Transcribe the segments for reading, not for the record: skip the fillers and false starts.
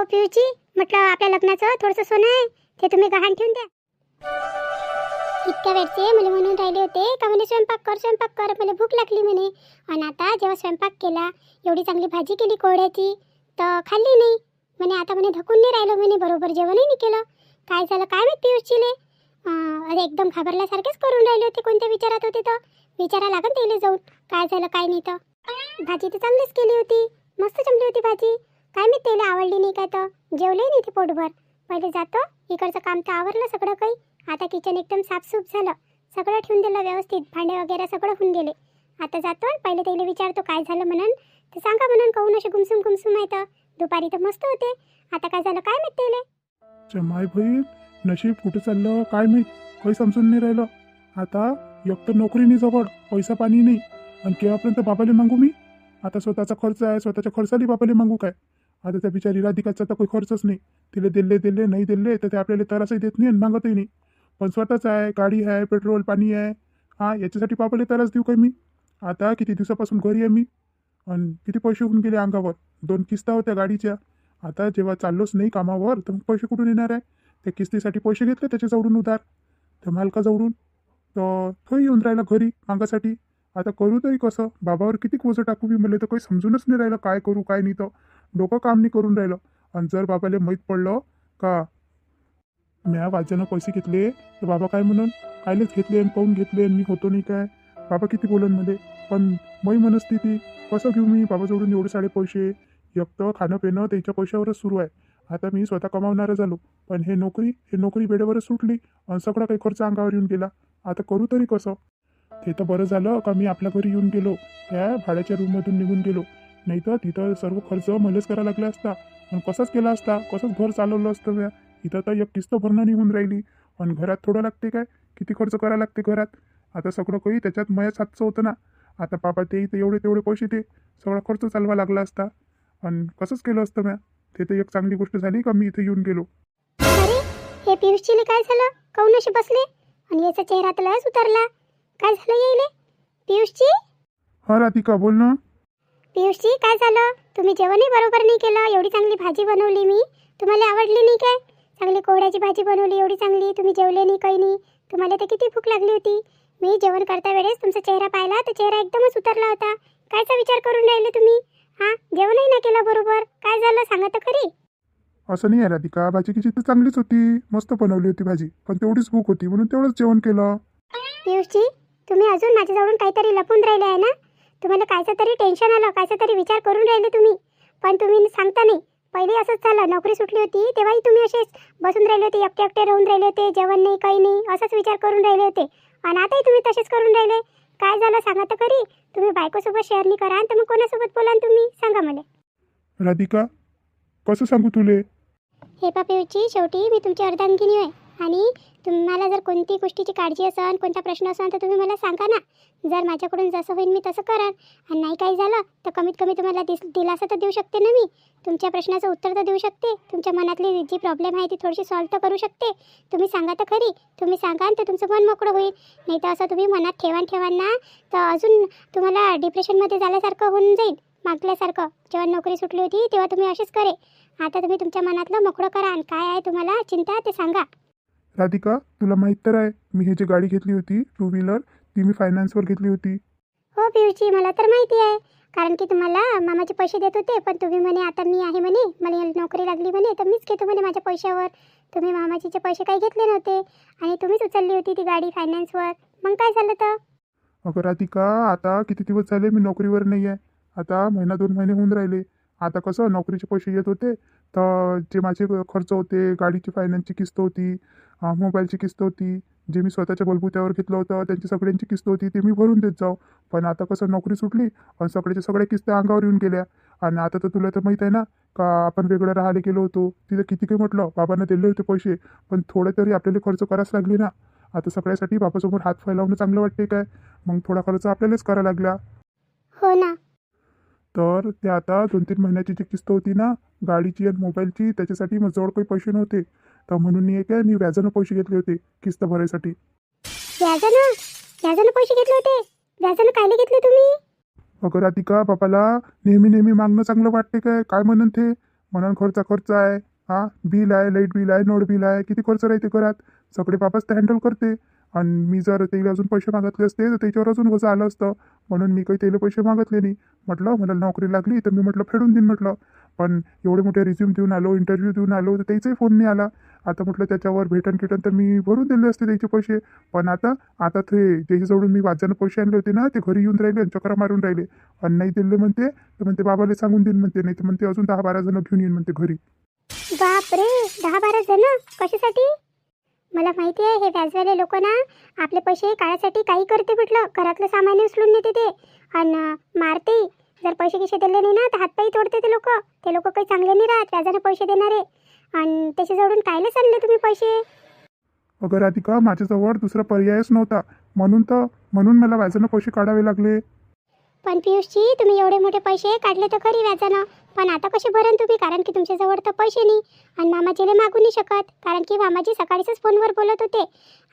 हो पिऊची, म्हटलं आपल्या लग्नाचं थोडंसं सोनं आहे ते तुम्ही गहाण ठेवून द्या. इतक्या वेळचे मला म्हणून राहिले होते का म्हणे स्वयंपाक कर मला भूक लागली म्हणे. आणि आता जेव्हा स्वयंपाक केला, एवढी चांगली भाजी केली कोहड्याची, तर खाल्ली नाही म्हणे. आता म्हणे धकून नाही राहिलं म्हणे, बरोबर जेवणही नाही केलं. काय झालं काय माहित पियूषचीले, अरे एकदम घाबरल्यासारखेच करून राहिले होते. कोणत्या विचारात होते तर विचारा लागन त्याला जाऊन काय झालं काय नाही. तर भाजी तर चांगलीच केली होती, मस्त जमली होती भाजी. काय माहित त्याला आवडली नाही काय, तर जेवले नाही ते पोटभर. पहिले जातो, इकडचं काम तर आवरलं सगळं काही. आता किचन एकदम साफसूफ झालं, सगळं ठेवून दिलं व्यवस्थित, भांडे वगैरे सगळं होऊन गेले. आता जातो पहिले त्याला विचारतो काय झालं म्हणून. तर सांगा म्हणून कहून असे गुमसुम आहे. तर दुपारी तर मस्त होते, आता काय झालं काय माहित त्याला. माय बहीण नशीब कुठं चाललं काय माहीत, काही समजून नाही राहिलं. आता एक तर नोकरी नाही जवळ, पैसा पाणी नाही, आणि केव्हापर्यंत बाबाले मागू मी. आता स्वतःचा खर्च आहे, स्वतःच्या खर्चाली बाबाले मागू काय. आता त्या बिचारी राधिकाचा तर काही खर्चच नाही. तिला दिले नाही दिले तर ते आपल्याला त्रासही देत नाही आणि मागतही नाही. पण स्वतःच आहे, गाडी आहे, पेट्रोल पाणी आहे. याच्यासाठी बाबाले त्रास देऊ काय मी. आता किती दिवसापासून घरी आहे मी, आणि किती पैसे होऊन गेले अंगावर. 2 किस्ता होत्या गाडीच्या. आता जेव्हा चाललोच नाही कामावर तर मग पैसे कुठून येणार आहे. त्या किस्तीसाठी पैसे घेतले त्याच्याजवळून उधार, त्या मालकाजवळून. तर तो येऊन राहिला घरी मागासाठी. आता करू तरी कसं, बाबावर किती कोजं टाकू मी, मला तर काही समजूनच नाही राहिलं काय करू काय नाही. तर डोकं काम नाही करून राहिलं. आणि जर बाबाला माहीत पडलं का म्या वाज्यानं पैसे घेतले तर बाबा काय म्हणून, कायलेच घेतले आणि पाहून घेतले आणि मी होतो नाही काय, बाबा किती बोलन मध्ये. पण मै मनस्थिती कसं घेऊ मी बाबाजवळून एवढे सारे पैसे. एक तर खाणं पिणं त्याच्या पैशावरच सुरू आहे. आता मी स्वतः कमावणारं झालो, पण हे नोकरी वेळेवरच सुटली आणि सगळा काही खर्च अंगावर येऊन गेला. आता करू तरी कसं. ते तर बरं झालं का मी आपल्या घरी येऊन गेलो, त्या भाड्याच्या रूममधून निघून गेलो. नाही तर तिथं सर्व खर्च मलाच करायला लागला असता, आणि कसंच केला असता, कसंच घर चालवलं असतं म्या. इथं तर एक किस्त भरणं निघून राहिली, आणि घरात थोडं लागते काय, किती खर्च करायला लागते घरात. आता सगळं काही त्याच्यात मयाच हातचं होतं ना. आता बाबा ते इथं एवढे तेवढे पैसे ते सगळा खर्च चालवा लागला असता, आणि कसंच केलं असतं म्या. ते तर एक चांगली गोष्ट झाली का मी इथे येऊन गेलो. अरे हे पियुषचीले काय झालं, काऊन असे बसले आणि याचा चेहरा तर लयच उतरला. काय झालं येईले पियुषची? हा राधिका बोल ना. पियुषची काय झालं, तुम्ही जेवणही बरोबर नाही केलं. एवढी चांगली भाजी बनवली मी, तुम्हाला आवडली नाही काय. चांगली कोहड्याची भाजी बनवली एवढी चांगली, तुम्ही जेवले नाही काही नाही. तुम्हाला तर किती भूक लागली होती. मी जेवण करता वेळेस तुमचा चेहरा पाहिला तर चेहरा एकदमच उतरला होता. कायचा विचार करून राहिले तुम्ही. जेवणही नाही केलं बरोबर, काय झालं सांगा तर खरी. असं नाही आहे राधिका, भाजी किची तर चांगलीच होती, मस्त बनवली होती भाजी, पण तेवढीच भूक होती म्हणून तेवढंच जेवण केलं. पियुषजी तुम्ही अजून माझ्याजवळून काहीतरी लपून राहिले आहे ना. तुम्हाला कायचं तरी टेन्शन आलं, कायचा तरी विचार करून राहिले तुम्ही, पण तुम्ही सांगता नाही. पहिले असंच झालं, नोकरी सुटली होती तेव्हाही तुम्ही असेच बसून राहिले होते, एकटे राहून राहिले होते, जेवण नाही काही नाही, असाच विचार करून राहिले होते. आणि आताही तुम्ही तसेच करून राहिले. काय झालं सांगा तर खरी. तुम्ही बायकोसोबत शेअर नाही करा तर मग कोणासोबत बोला तुम्ही सांगा मला. राधिका कसं सांगू तुले. हे पियुषजी शेवटी मी तुमची अर्धांगिनी आहे, आणि तुम्हाला जर कोणती गोष्टीची काळजी असेल, कोणता प्रश्न असेल तर तुम्ही मला सांगा ना. जर माझ्याकडून जसं होईल मी तसं कराल, आणि नाही काही झालं तर कमीत कमी तुम्हाला दिलासा तर देऊ शकते ना मी. तुमच्या प्रश्नाचं उत्तर तर देऊ शकते, तुमच्या मनातली जी प्रॉब्लेम आहे ती थोडीशी सॉल्व्ह तर करू शकते. तुम्ही सांगा तर खरी. तुम्ही सांगाल तर तुमचं मन मोकळं होईल. नाही तर असं तुम्ही मनात ठेवान ना तर अजून तुम्हाला डिप्रेशनमध्ये झाल्यासारखं होऊन जाईल. मागल्यासारखं जेव्हा नोकरी सुटली होती तेव्हा तुम्ही असेच करे. आता तुम्ही तुमच्या मनातलं मोकळं करा, आणि काय आहे तुम्हाला चिंता ते सांगा. राधिका तुला माहीत तर आहे, मी हे जी गाडी घेतली होती 2 व्हीलर, ती मी फायनान्सवर घेतली होती. हो पियुषजी मला तर माहिती आहे, कारण की तुम्हाला मामाचे पैसे देत होते. पण तुम्ही म्हणे आता मी आहे म्हणे, मला नोकरी लागली म्हणे तर मीच घेतो म्हणे माझ्या पैशावर. तुम्ही मामाचे पैसे काही घेतले नव्हते, आणि तुम्हीच उचलली होती ती गाडी फायनान्सवर. मग काय झालं तर. अगं राधिका आता किती दिवस झाले मी नोकरीवर नाही आहे. आता 1-2 महिने होऊन राहिले. आता कसं नोकरीचे पैसे येत होते तर जे माझे खर्च होते, गाडीची फायनान्सची किस्त होती, मोबाईलची किस्त होती, जे मी स्वतःच्या बलबुत्यावर घेतलं होतं त्यांची सगळ्यांची किस्त होती, ते मी भरून देत जाऊ. पण आता कसं नोकरी सुटली आणि सगळ्याच्या सगळ्या किस्त्या अंगावर येऊन गेल्या. आणि आता तर तुला तर माहीत आहे ना का आपण वेगळं राहायला गेलो होतो, तिथं किती काही म्हटलं बाबांना दिले होते पैसे, पण थोडे तरी आपल्याला खर्च करायच लागले ना. आता सगळ्यासाठी बाबासमोर हात फैलावणं चांगलं वाटते काय, मग थोडा खर्च आपल्यालाच करायला लागला. हो ना. तर ते आता 2-3 महिन्याची जी किस्त होती ना गाडीची आणि मोबाईलची, त्याच्यासाठी माझ्याजवळ काही पैसे नव्हते. तर म्हणून मी व्याजानं पैसे घेतले होते किस्त भरायसाठी. व्याजानं पैसे घेतले होते. व्याजानं कायले घेतले तुम्ही. अगं राधिका बाबाला नेहमी मागणं चांगलं वाटते काय, काय म्हणून ते म्हणून खर्च आहे. हा, बिल आहे, लाईट बिल आहे, नोट बिल आहे, किती खर्च राहते घरात. सगळे बाबाच ते हँडल करते. आणि मी जर त्याला अजून पैसे मागितले असते तर त्याच्यावर अजून वजन आलं असतं. म्हणून मी काही त्याला पैसे मागितले नाही. म्हटलं मला नोकरी लागली तर मी म्हटलं फेडून देईन म्हटलं. पण एवढे मोठे रिझ्यूम देऊन आलो, इंटरव्ह्यू देऊन आलो, तर त्याचाही फोन नाही आला. आता म्हटलं त्याच्यावर भेटन तर मी भरून दिले असते त्याचे पैसे. पण आता आता ते ज्याच्याजवळून मी वाजानं पैसे आणले होते ना, ते घरी येऊन राहिले आणि चक्रा मारून राहिले. आणि नाही दिले म्हणते तर म्हणते बाबाला सांगून देईन म्हणते, नाही तर म्हणते अजून 10-12 जण घेऊन येईन म्हणते घरी. बापरे, 10-12 जण कशासाठी? मला माहिती आहे हे व्याजवाले लोक ना आपले पैसे काढायसाठी काही करते म्हटलं. घरातलं सामान उचलून नेते ते आणि मारते. जर पैसे किशे दिले नाही ना तर हातपाई तोडते ते लोक. ते लोक काही चांगले नाही राहत, व्याजाने पैसे देणारे. आणि त्याच्याजवळून कायले आणले तुम्ही पैसे? अगं राधिका, माझ्याजवळ दुसरा पर्यायच नव्हता. म्हणून मला व्याजानं पैसे काढावे लागले. पण पियुषजी, तुम्ही एवढे मोठे पैसे काढले तर खरी व्याजानं, पण आता कसे भरण तुम्ही? कारण की तुमच्याजवळ तर पैसे नाही. आणि मामाजीला मागू नाही शकत, कारण की मामाजी सकाळीच फोनवर बोलत होते.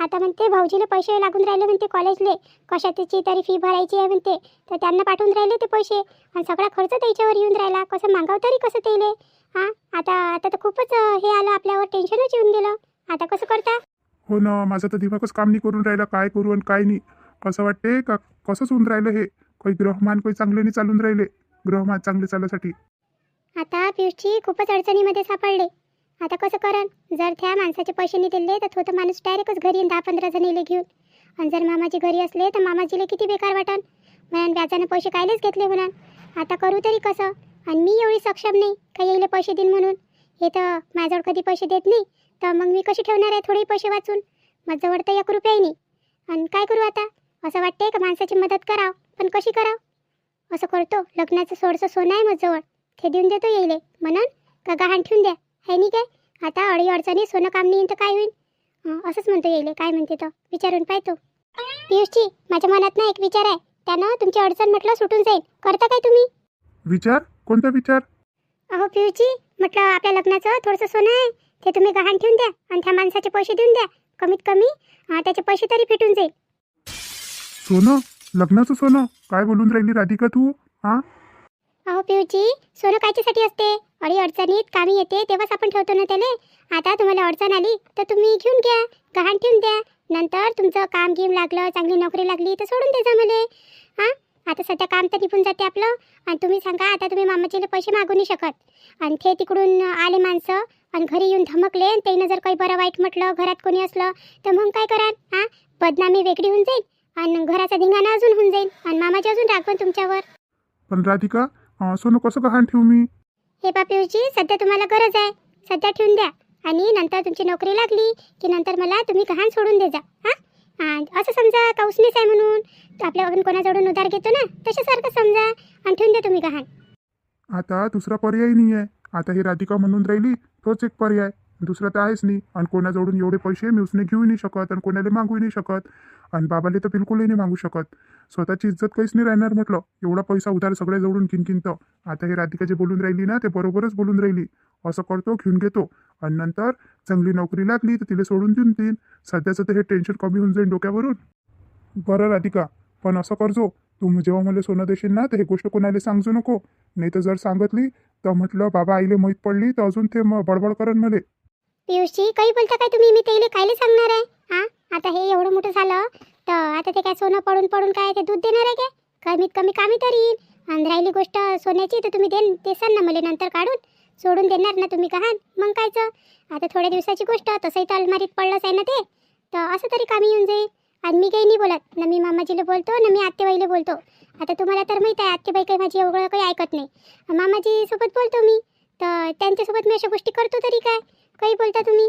आता म्हणते भाऊजीला पैसे लागून राहिले म्हणते कॉलेजले, कशाची तरी फी भरायची आहे म्हणते, तर त्यांना पाठवून राहिले ते पैसे. आणि सगळा खर्च त्याच्यावर येऊन राहिला. कसं मागाव तरी कसं तेले? हां, आता आता तर खूपच हे आलं आपल्यावर, टेन्शनच येऊन गेलं. आता कसं करता? हो ना, माझं तर दिमागच काम नाही करून राहिला. काय करू आणि काय नाही. कसं वाटते का कसंच होऊन राहिलं हे. काही ग्रहमान काही चांगले नाही चालून राहिले. ग्रहमान चांगले चालण्यासाठी आता पियुषजी खूपच अडचणीमध्ये सापडले. आता कसं कराल? जर त्या माणसाचे पैसे नाही दिले तर तो माणूस डायरेक्टच घरी येईन 10-15 जणीले घेऊन. आणि जर मामाजी घरी असले तर मामाजीला किती बेकार वाटन. म्हणून व्याजाने पैसे कायलेच घेतले म्हणून. आता करू तरी कसं? आणि मी एवढी सक्षम नाही का येईल पैसे देईन म्हणून. हे तर माझ्याजवळ कधी पैसे देत नाही, तर मग मी कशी ठेवणार आहे थोडे पैसे वाचून? माझ्याजवळ तर 1 रुपयाही नाही. आणि काय करू आता? असं वाटते का माणसाची मदत करावं, पण कशी करावं? असं करतो, लग्नाचं सोडचं सोनं आहे माझ्याजवळ, ते देऊन देतो येईले. म्हणून का गहाण ठेवून द्या, है नाही काय? आता अडी अडचणी सोनं काम नाही तर काय होईल? असंच म्हणतो येईले. काय म्हणते तर विचारून पाहतो. पियुषजी, माझ्या मनात ना एक विचार आहे. त्यानं तुमची अडचण म्हटलं सुटून जाईल. करता काय तुम्ही? विचार? कोणता विचार? अहो पियुषजी, म्हटलं आपल्या लग्नाचं थोडंसं सोनं आहे, ते तुम्ही गहाण ठेवून द्या आणि त्या माणसाचे पैसे देऊन द्या. कमीत कमी त्याचे पैसे तरी फिटून जाईल. सोनं? लग्नाचं सोनं? काय बोलून राहिली राधिका तू? हा, अहो पियुषजी, सोनं कायच्यासाठी असते? अडी अडचणीत कामी येते तेव्हाच आपण ठेवतो ना त्याले. आता तुम्हाला अडचण आली तर तुम्ही घेऊन घ्या, गहाण ठेवून द्या. नंतर तुमचं काम घेम लागलं, चांगली नोकरी लागली तर सोडून द्यायचा मला. हां, आता सध्या काम तर निघून जाते आपलं. आणि तुम्ही सांगा, आता तुम्ही मामाजीला पैसे मागू नाही शकत. आणि ते तिकडून आले माणसं आणि घरी येऊन धमकले आणि त्यानं जर काही बरं वाईट म्हटलं, घरात कोणी असलं तर मग काय कराल? हां, बदनामी वेगळी होऊन जाईल आणि घराचा धिंगाणा अजून होऊन जाईल आणि मामाजी अजून रागवून तुमच्यावर. पण राधिका, सोनं कसं गहाण ठेवू मी? हे पा पियुषजी, सध्या तुम्हाला गरज आहे, सध्या ठेवून द्या. आणि नंतर तुमची नोकरी लागली की नंतर मला तुम्ही गहाण सोडून दे जा. हां, असं समजा का उसनीच आहे म्हणून आपल्याकडून कोणाजवळून उधार घेतो ना, तशासारखं समजा आणि ठेवून द्या तुम्ही गहाण. आता दुसरा पर्याय नाही आहे. आता ही राधिका म्हणून राहिली तोच एक पर्याय. दुसरा तर आहेच नाही. आणि कोणाजवळून एवढे पैसे मी उसने घेऊ नाही शकत आणि कोणाला मागू नाही शकत. आणि बाबाले तर बिलकुलही नाही मागू शकत. स्वतःची इज्जत काहीच नाही राहणार म्हटलं. एवढा पैसा उधार सगळ्या जवळून किनकिन तर. आता हे राधिका जे बोलून राहिली ना, ते बरोबरच बोलून राहिली. असं करतो, घेऊन घेतो आणि नंतर चांगली नोकरी लागली तर तिला सोडून देऊन देईन. सध्याचं तर हे टेन्शन कमी होऊन जाईल डोक्यावरून. बरं राधिका, पण असं करजो, तू जेव्हा मला सोनं देशील ना तर हे गोष्ट कोणाला सांगजो नको. नाही तर जर सांगितली तर म्हटलं बाबा आईले माहीत पडली तर अजून ते बडबड करण मले. पियुषजी, काही बोलता काय तुम्ही? मी त्याला कायले सांगणार आहे? हां, आता हे एवढं मोठं झालं तर आता ते काय सोनं पडून पडून काय ते दूध देणार आहे काय? कमीत कमी कामी तरी येईल. आणि राहिली गोष्ट सोन्याची तर तुम्ही देसान ना मला नंतर काढून? सोडून देणार ना तुम्ही गहाण? मग कायचं? आता थोड्या दिवसाची गोष्ट, तसंही तर अलमारीत पडलंच आहे ना ते, तर असं तरी कामी येऊन जाईल. आणि मी काही नाही बोलत ना, मी मामाजीला बोलतो ना मी आत्तेबाईला बोलतो. आता तुम्हाला तर माहीत आहे आत्तेबाई काही माझी एवढं काही ऐकत नाही. मामाजीसोबत बोलतो मी, तर त्यांच्यासोबत मी अशा गोष्टी करतो तरी काय? काही बोलता तुम्ही?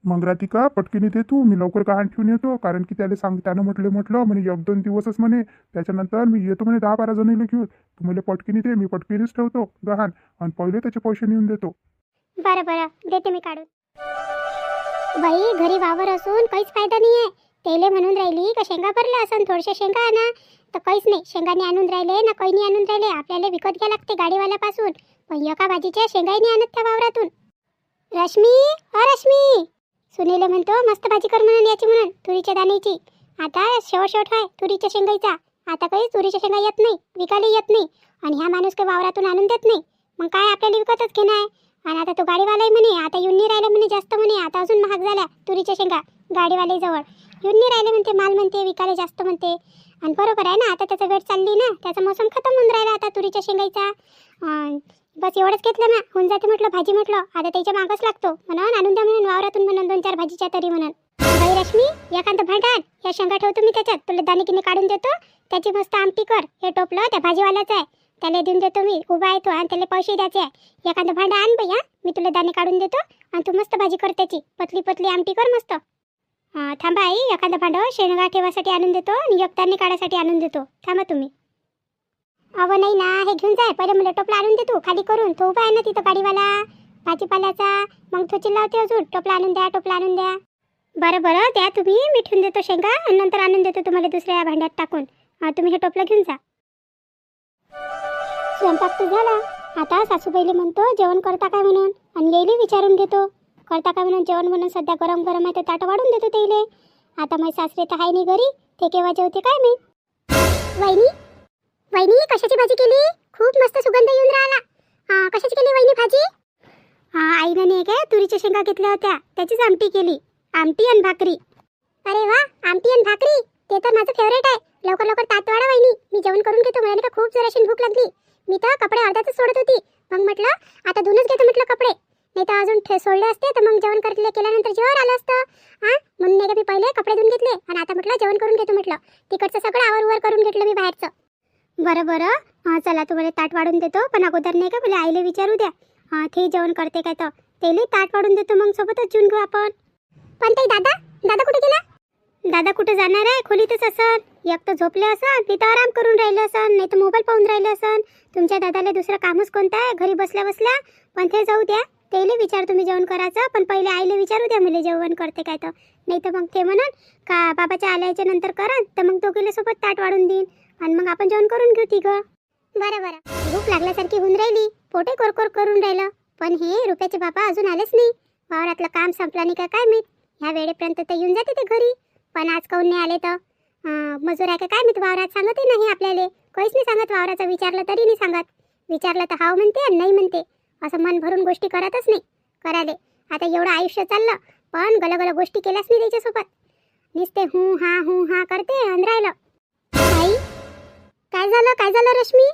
मग राधिका, पटकीने दे तू, मी लवकर गहाण ठेवून येतो. कारण की त्याला त्यानं म्हटलं म्हणे 1-2 दिवसच म्हणे. त्याच्यानंतर मी येतो म्हणे 10-12 जणीला घेऊन. तू मला पटकीने दे, मी पटकीनेच ठेवतो गहाण आणि पहिले त्याचे पैसे नेऊन देतो. बरं बरं, देते मी काढून. बाई, घरी वावर असून काहीच फायदा नाही आहे. तेले म्हणून राहिली का शेंगा भरल्या असन, थोडशा शेंगा आणा, तर काहीच नाही. शेंगाने आणून राहिले ना, काही नाही आणून राहिले. आपल्याला विकत घ्या लागते गाडीवाल्यापासून. पण एका भाजीच्या शेंगाही नाही आणत त्या वावरातून. रश्मी, रश्मी, सुनीले म्हणतो मस्त भाजी कर म्हणून याची, म्हणून तुरीच्या दाण्याची. आता शेवट आहे तुरीच्या शेंगाईचा. आता काही तुरीच्या शेंगा येत नाही, विकायला येत नाही. आणि ह्या माणूस काही वावरातून आणून देत नाही. मग काय आपल्याला विकतच घेणं आहे? आणि आता तो गाडीवालाही म्हणे आता येऊन नाही राहिला म्हणे, जास्त म्हणे आता अजून महाग झाल्या तुरीच्या शेंगा गाडीवाले जवळ येऊन नाही राहिले म्हणते, माल म्हणते विकायला जास्त म्हणते. आणि बरोबर आहे ना, आता त्याचा वेळ चालली ना, त्याचा मोसम खतम होऊन राहिला आता तुरीच्या शेंगाईचा. बस एवढंच घेतलं ना, होऊन जाते म्हटलं भाजी म्हटलं, आता त्याच्या मागच लागतो म्हणून आणून द्या म्हणून वावरातून म्हणून 2-4 भाजीच्या तरी म्हणून. बाई रश्मी, एखादं भांडार या शेंगा ठेवतो मी त्याच्यात, तुला दाणे किने काढून देतो, त्याची मस्त आमटी कर. हे टोपलं त्या भाजीवाल्याचं आहे, त्याला देऊन देतो मी, उभा आहे तो आणि त्याला पैसे द्यायचे आहे. एखादं भांडं आण बाई, मी तुला दाणे काढून देतो आणि तू मस्त भाजी कर त्याची, पतली पतली आमटी कर मस्त. थांबा आई, एखादं भांडं शेंगा ठेवासाठी आणून देतो आणि एक दाणे काढायसाठी आणून देतो, थांबा तुम्ही. अव नाही ना, हे घेऊन जाय पहिले, मला टोपला आणून दे तू खाली करून, तो उभा आहे ना तिथं गाडीवाला भाजीपाल्याचा. मग तो चिल्लावते अजून, टोपला आणून द्या टोपला आणून द्या. बरं बरं द्या तुम्ही, मी ठेवून देतो शेंगा आणि नंतर आणून देतो तुम्हाला दुसऱ्या भांड्यात टाकून. तुम्ही हे टोपलं घेऊन जा. स्वयंपाक तर झाला, आता सासूबाईले म्हणतो जेवण करता काय म्हणून, आणि येईले विचारून घेतो करता काय म्हणून जेवण, म्हणून सध्या गरम गरम आहे तर ताट वाढून देतो तेले. आता माझे सासरे तर आहे नाही घरी, ते केव्हा जेवते काय मी. वहिनी वहिनी कशाची भाजी केली, खूप मस्त सुगंध येऊन राहिला. कशाची केली वहिनी भाजी. आईनं नाही काय तुरीच्या शेंगा घेतल्या होत्या, त्याचीच आमटी केली, आमटी आणि भाकरी. अरे वा, आमटी आणि भाकरी, ते तर माझं फेवरेट आहे. लवकर लवकर ताट वाढा वहिनी, मी जेवण करून घेतो, मला नाही का खूप जोराशी भूक लागली. मी तर कपडे अर्ध्यातच सोडत होती, मग म्हटलं आता धुवूनच घेतो म्हटलं कपडे, नाही तर अजून सोडले असते तर मग जेवण केल्यानंतर जेवण आलं असतं. म्हणून नाही का मी पहिले कपडे धुवून घेतले आणि आता म्हटलं जेवण करून घेतो म्हटलं, तिकडचं सगळं आवर करून घेतलं मी बाहेरचं. बरं बरं चला तुम्हाला ताट वाढून देतो, पण अगोदर नाही का मला आईला विचारू द्या, ते जेवण करते काय तर तेले ताट वाढून देतो, मग सोबतच जेवून घेऊ आपण. पण ते दादा कुठे गेला. दादा कुठे जाणार आहे, खोलीतच असन, एक तर झोपले असन, मी तर आराम करून राहिलं असन, नाही तर मोबाईल पाहून राहिलं असन. तुमच्या दादाला दुसरं कामच कोणतं आहे घरी बसल्या बसल्या. पण ते जाऊ द्या, तेले विचार तुम्ही जेवण करायचं, पण पहिले आईला विचारू द्या मला जेवण करते काय तर, नाही तर मग ते म्हणून का बाबाच्या आल्याच्या नंतर करन, तर मग दोघीला सोबत ताट वाढून देईन आणि मग आपण जेवण करून घेऊ तिघं. बरं बरं, भूक लागल्यासारखी होऊन राहिली, पोटे कोरकोर करून राहिलं, पण हे रुपयाचे बाबा अजून आलेच नाही. वावरातलं काम संपलं नाही का काय माहीत, ह्या वेळेपर्यंत तर येऊन जाते ते घरी, पण आज काऊन नाही आले तर. मजूर आहे का काय माहीत, वावरात सांगतही नाही आपल्याला, काहीच नाही सांगत. वावराचं विचारलं तरी नाही सांगत, विचारलं तर हाव म्हणते आणि नाही म्हणते, असं मन भरून गोष्टी करतच नाही करायले. आता एवढं आयुष्य चाललं, पण गलगल गोष्टी केल्याच नाही त्याच्यासोबत, नुसते हू हा करते आणि राहिलं. आई काय झालं रश्मी.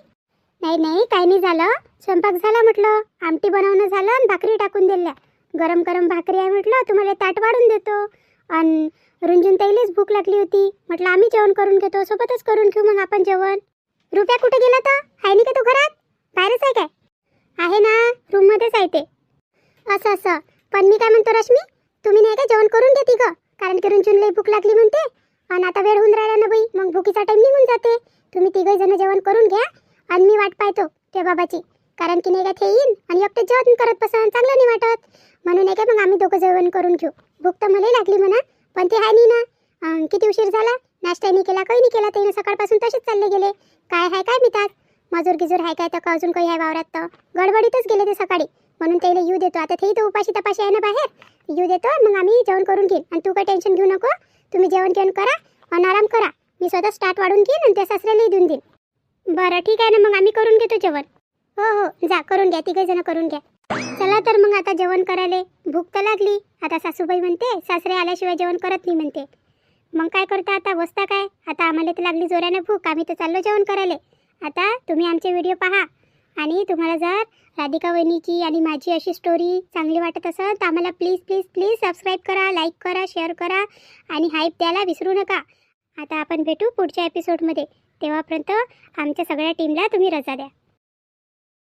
नाही काही नाही झालं, स्वयंपाक झाला म्हटलं, आमटी बनवणं झालं आणि भाकरी टाकून दिल्या, गरम गरम भाकरी आहे म्हटलं, तुम्हाला ताट वाढून देतो. आणि रुंजून ताईलेच भूक लागली होती, म्हटलं आम्ही जेवण करून घेतो, सोबतच करून घेऊ मग आपण जेवण. रुपया कुठे गेला तर, आहे नाही का तो घरात, बाहेरच आहे काय. आहे ना, रूममध्येच आहे ते. असं पण मी काय म्हणतो रश्मी, तुम्ही नाही का जेवण करून घे तिघं, कारण की रुंजूनला भूक लागली म्हणते आणि आता वेळ होऊन राहिला ना बाई, मग भुकीचा टाइम निघून जाते. तुम्ही तिघही जण जेवण करून घ्या आणि मी वाट पाहतो त्या बाबाची, कारण की नाही का ते येईन आणि एकटं जेवण करत बसन, चांगलं नाही वाटत. म्हणून नाही का मग आम्ही दोघं जेवण करून घेऊ. भूक तर मला लागली म्हणा, पण ते आहे नाही ना. किती उशीर झाला, नाश्ता नाही केला, काही नाही केला, ते सकाळपासून तसेच चालले गेले. काय आहे काय मितात, मजूर गिजूर आहे काय तर का अजून काही आहे वावरात, तर गडबडीतच गेले ते सकाळी. म्हणून त्याला येऊ देतो, आता ते तर उपाशी तपाशी आहे ना बाहेर, येऊ देतो मग आम्ही जेवण करून घेईन. आणि तू काही टेन्शन घेऊ नको, तुम्ही जेवण करा आणि आराम करा, मी स्वतः स्टार्ट वाढून घेईन आणि त्या सासऱ्यालाही देऊन देईन. बरं ठीक आहे ना, मग आम्ही करून घेतो जेवण. हो जा करून घ्या, तिघे जण करून घ्या. चला तर मग आता जेवण करायला, भूक तर लागली. आता सासूबाई म्हणते सासरे आल्याशिवाय जेवण करत नाही म्हणते, मग काय करता आता, बसता काय. आता आम्हाला तर लागली जोराने भूक, आम्ही तर चाललो जेवण करायला. आता तुम्ही आमचे व्हिडिओ पहा आणि तुम्हाला जर राधिका वहिनीची आणि माझी अशी स्टोरी चांगली वाटत असेल तर आम्हाला प्लीज सबस्क्राईब करा, लाईक करा, शेअर करा आणि हाईप द्यायला विसरू नका. आता आपण भेटू पुढच्या एपिसोडमध्ये, तेव्हापर्यंत आमच्या सगळ्या टीमला तुम्ही रजा द्या.